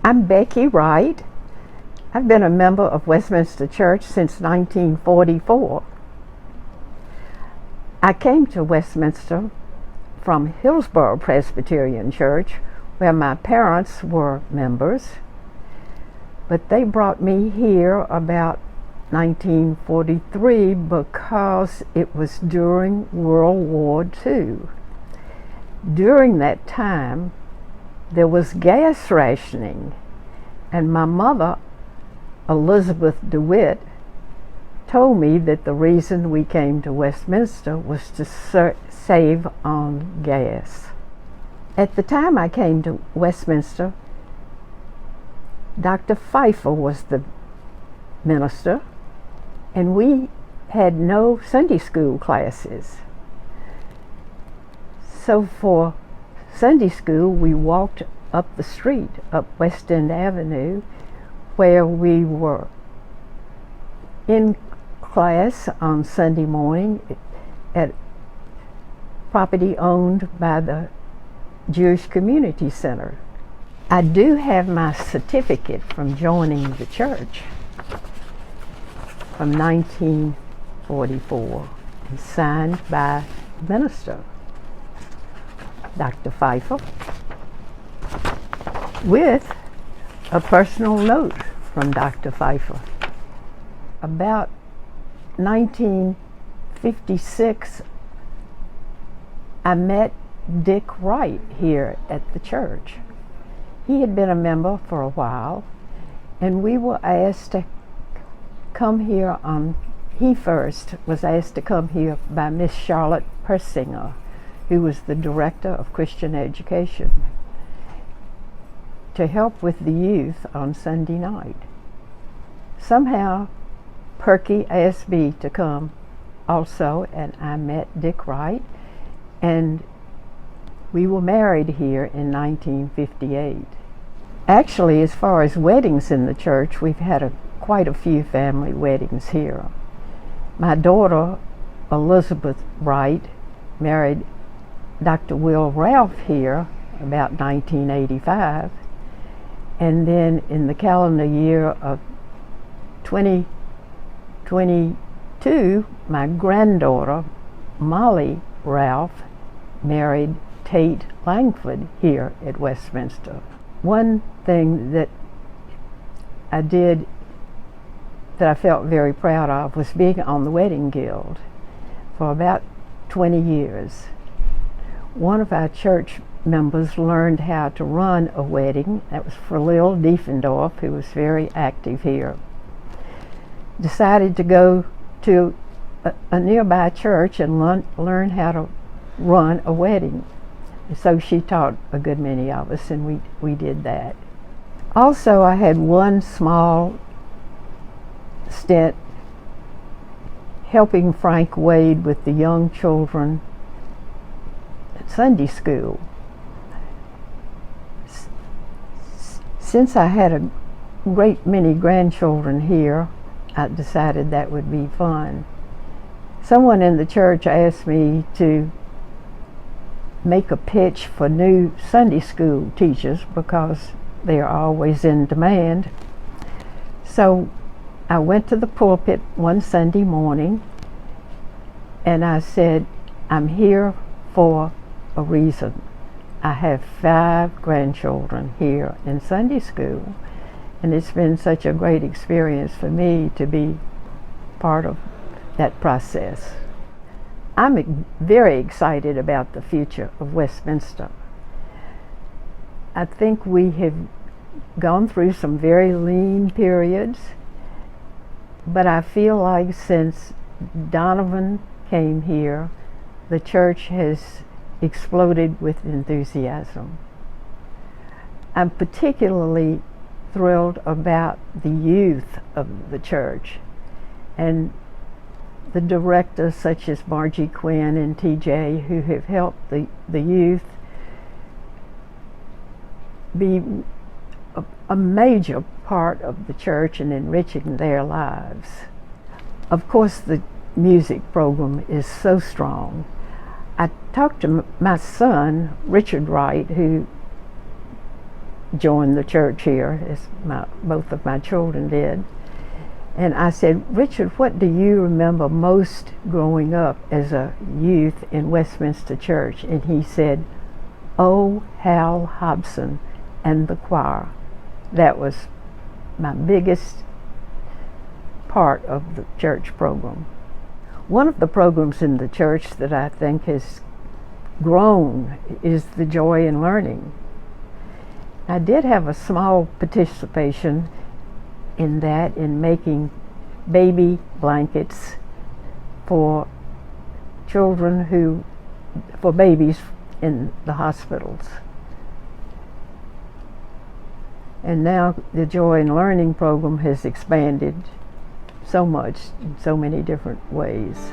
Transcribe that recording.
I'm Becky Wright. I've been a member of Westminster Church since 1944. I came to Westminster from Hillsborough Presbyterian Church, where my parents were members, but they brought me here about 1943 because it was during World War II. During that time, there was gas rationing, and my mother, Elizabeth DeWitt, told me that the reason we came to Westminster was to save on gas. At the time I came to Westminster, Dr. Pfeiffer was the minister, and we had no Sunday school classes. So for Sunday school, we walked up the street, up West End Avenue, where we were in class on Sunday morning at property owned by the Jewish Community Center. I do have my certificate from joining the church from 1944, and signed by the minister, Dr. Pfeiffer, with a personal note from Dr. Pfeiffer. About 1956, I met Dick Wright here at the church. He had been a member for a while, and we were asked to come here he first was asked to come here by Miss Charlotte Persinger, who was the director of Christian education, to help with the youth on Sunday night. Somehow, Perky asked me to come also, and I met Dick Wright, and we were married here in 1958. Actually, as far as weddings in the church, we've had quite a few family weddings here. My daughter, Elizabeth Wright, married Dr. Will Ralph here about 1985, and then in the calendar year of 2022, my granddaughter, Molly Ralph, married Tate Langford here at Westminster. One thing that I did that I felt very proud of was being on the Wedding Guild for about 20 years. One of our church members learned how to run a wedding. That was for Lil Diefendorf, who was very active here. Decided to go to a nearby church and learn how to run a wedding. So she taught a good many of us, and we did that. Also, I had one small stint helping Frank Wade with the young children at Sunday school. Since I had a great many grandchildren here, I decided that would be fun. Someone in the church asked me to make a pitch for new Sunday school teachers because they are always in demand. So I went to the pulpit one Sunday morning and I said, I'm here for a reason. I have 5 grandchildren here in Sunday school, and it's been such a great experience for me to be part of that process. I'm very excited about the future of Westminster. I think we have gone through some very lean periods, but I feel like since Donovan came here, the church has exploded with enthusiasm. I'm particularly thrilled about the youth of the church, and the directors such as Margie Quinn and TJ, who have helped the youth be a major part of the church and enriching their lives. Of course, the music program is so strong. I talked to my son, Richard Wright, who joined the church here, as both of my children did. And I said, Richard, what do you remember most growing up as a youth in Westminster Church? And he said, "Oh, Hal Hobson and the choir." That was my biggest part of the church program. One of the programs in the church that I think has grown is the Joy in Learning. I did have a small participation in that, in making baby blankets for children for babies in the hospitals. And now the Joy in Learning program has expanded so much in so many different ways.